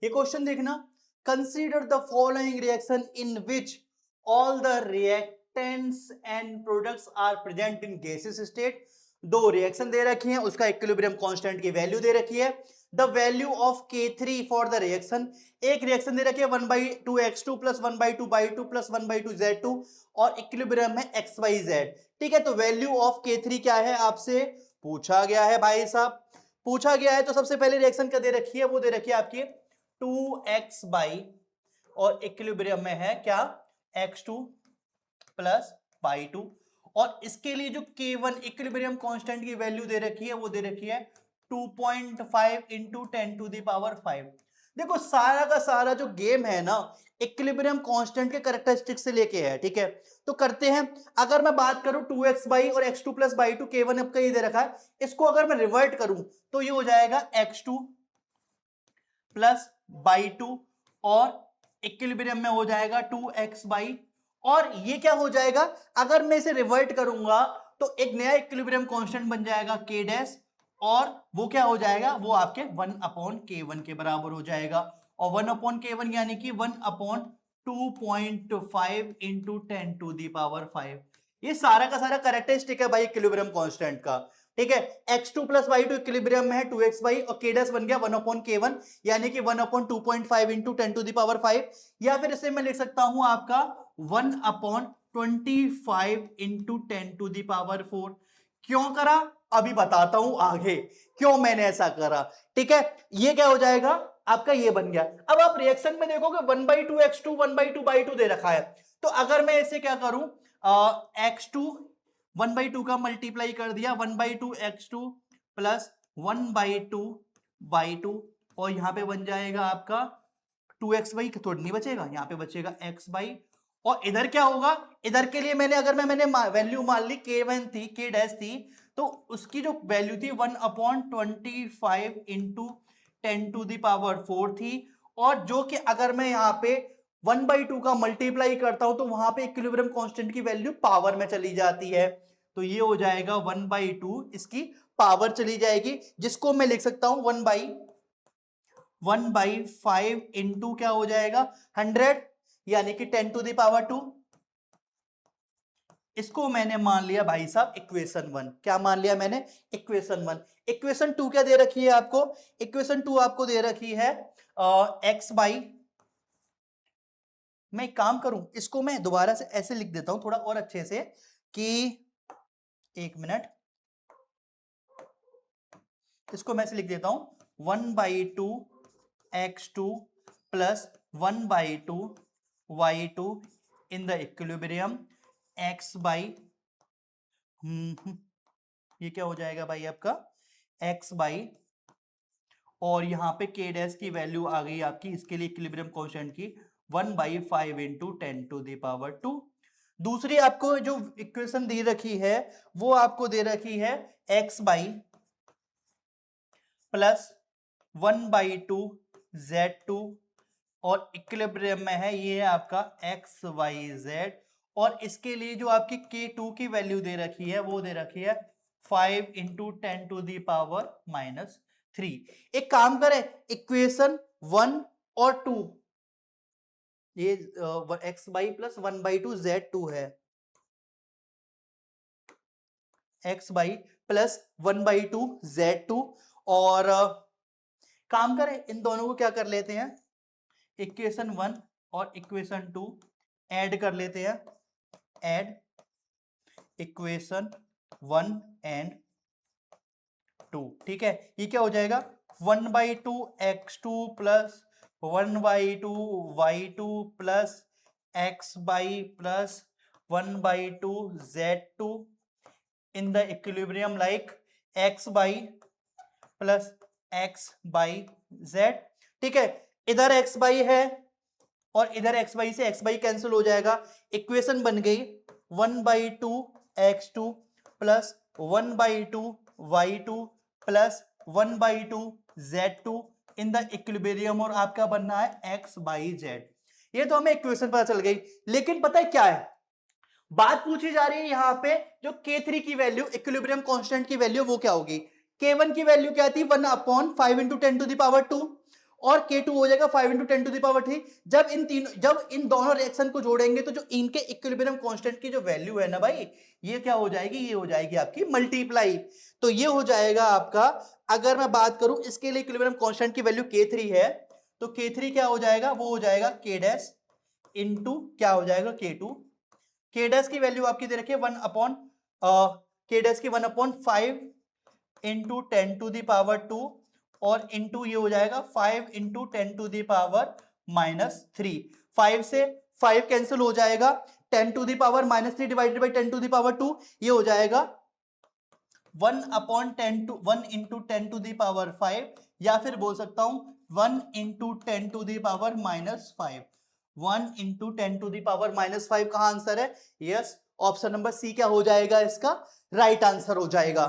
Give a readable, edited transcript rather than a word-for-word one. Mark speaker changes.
Speaker 1: ये क्वेश्चन देखना, consider the following reaction in which all the reactants and products are present in gaseous state. दो reaction दे रखी है, उसका इक्विलिब्रियम कांस्टेंट की वैल्यू दे रखी है, the value of K3 for the reaction. एक रिएक्शन दे रखी है 1/2x2 plus 1/2y2 plus 1/2z2 और इक्विलिब्रियम है xyz। ठीक है, तो वैल्यू ऑफ K3 क्या है आपसे पूछा गया है भाई साहब, पूछा गया है। तो सबसे पहले रिएक्शन क्या दे रखी है, वो दे रखी है आपकी 2x बाई और इक्विलिब्रियम में है क्या x2 प्लस y2 और इसके लिए जो K1 इक्विलिब्रियम कांस्टेंट की वैल्यू दे रखी है वो दे रखी है 2.5 इंटू 10⁵। देखो सारा का सारा जो गेम है ना इक्विलिब्रियम कांस्टेंट के कैरेक्टरिस्टिक से लेके है। ठीक है, तो करते हैं। अगर मैं बात करूं 2x बाई और x2 प्लस y2, K1 आपका ये दे रखा है, इसको अगर मैं रिवर्ट करूं तो ये हो जाएगा x2 प्लस y2 और इक्विलिब्रियम में हो जाएगा 2x बाई, और ये क्या हो जाएगा अगर मैं इसे रिवर्ट करूंगा तो एक नया इक्विलिब्रियम कांस्टेंट बन जाएगा k डैश, और वो क्या हो जाएगा, वो आपके 1/K1 के बराबर हो जाएगा। और 1/K1 यानी कि 1/2.5 इंटू 10⁵। ये सारा का सारा कैरेक्टरिस्टिक है भाई इक्विलिब्रियम कांस्टेंट का। ठीक है, x2 प्लस y2 इक्विलिब्रियम में है 2x बाई और k डैश बन गया 1/K1 यानी कि 1/2.5 इंटू 10⁵, या फिर इसे मैं लिख सकता हूं आपका 1/25 इंटू 10⁴। क्यों करा अभी बताता हूं आगे क्यों मैंने ऐसा करा। ठीक है, ये क्या हो जाएगा आपका, ये बन गया। अब आप रिएक्शन में देखोगे 1/2x2 1/2y2 दे रखा है, तो अगर मैं इसे क्या करूं x2 1/2 का मल्टीप्लाई कर दिया 1/2x2 प्लस 1/2y2 और यहां पे बन जाएगा आपका 2x बाई, थोड़ी नहीं बचेगा, यहाँ पे बचेगा x बाई। और इधर क्या होगा, इधर के लिए मैंने अगर मैंने वैल्यू मान ली K1 थी, K डैश थी, तो उसकी जो वैल्यू थी 1/25 इंटू 10⁴ थी, और जो कि अगर मैं यहाँ पे 1/2 का मल्टीप्लाई करता हूं तो वहां पे इक्विलिब्रियम कांस्टेंट की वैल्यू पावर में चली जाती है, तो ये हो जाएगा 1/2 इसकी पावर चली जाएगी, जिसको मैं लिख सकता हूं 1/5 इंटू क्या हो जाएगा 100 यानी कि 10⁵। इसको मैंने मान लिया भाई साहब इक्वेशन 1। क्या मान लिया मैंने, इक्वेशन 1। इक्वेशन 2 क्या दे रखी है आपको, इक्वेशन 2 आपको दे रखी है x बाई, मैं एक काम करूं इसको मैं दोबारा से ऐसे लिख देता हूं थोड़ा और अच्छे से कि, एक मिनट, इसको मैं ऐसे लिख देता हूं 1/2x2 plus 1/2y2 in the equilibrium x by, ये क्या हो जाएगा भाई आपका x बाई, और यहां पे k डैश की वैल्यू आ गई आपकी इसके लिए इक्विलिब्रियम कांस्टेंट की 1/5 इंटू 10⁵। दूसरी आपको जो इक्वेशन दे रखी है वो आपको दे रखी है x बाई प्लस 1/2z2 और इक्विलिब्रियम में है ये है आपका xyz, और इसके लिए जो आपकी k2 की वैल्यू दे रखी है वो दे रखी है 5 इंटू 10⁻⁻3। एक काम करें, इक्वेशन 1 और 2, ये x बाई प्लस 1/2z2 है, x बाई प्लस 1/2z2, और काम करें इन दोनों को क्या कर लेते हैं, इक्वेशन 1 और इक्वेशन 2 ऐड कर लेते हैं, ऐड इक्वेशन 1 एंड 2। ठीक है, ये क्या हो जाएगा 1/2x2 plus 1/2y2 plus x by plus 1/2z2 in the equilibrium like x by plus x by z। ठीक है, इधर x बाई है और इधर x बाई से x बाई कैंसिल हो जाएगा, इक्वेशन बन गई 1/2x2 plus 1/2y2 plus 1/2z2 in the equilibrium, और आपका बनना है x बाई z। ये तो हमें इक्वेशन पता चल गई, लेकिन पता है क्या है, बात पूछी जा रही है यहां पे जो K3 की वैल्यू इक्विलिब्रियम कांस्टेंट की वैल्यू वो क्या होगी। K1 की वैल्यू क्या थी 1/5 इंटू 10⁵2, और K2 हो जाएगा 5 इंटू 10 टू द पावर 3। जब इन दोनों रिएक्शन को जोड़ेंगे तो जो इनके इक्विलिब्रियम कांस्टेंट की जो वैल्यू है ना भाई, ये क्या हो जाएगी, ये हो जाएगी आपकी मल्टीप्लाई। तो ये हो जाएगा आपका, अगर मैं बात करूं इसके लिए इक्विलिब्रियम कांस्टेंट की वैल्यू K3 है, तो K3 क्या हो जाएगा, वो हो जाएगा K डैश इंटू क्या हो जाएगा K2। K डैश की वैल्यू आपकी दे रखी है 1 अपॉन K डैश की 1/5 इंटू 10 टू द पावर 2 और इंटू ये हो जाएगा 5 इंटू 10 टू द पावर -3। 5 से 5 कैंसिल हो जाएगा, 10 to the power -3 divided by 10 to the power 2, ये हो जाएगा 1 इंटू 10 टू द पावर 5, या फिर बोल सकता हूं 1 into 10 to the power -5। 1 into 10 to the power -5 कहां आंसर है, यस ऑप्शन नंबर सी क्या हो जाएगा, इसका राइट आंसर हो जाएगा।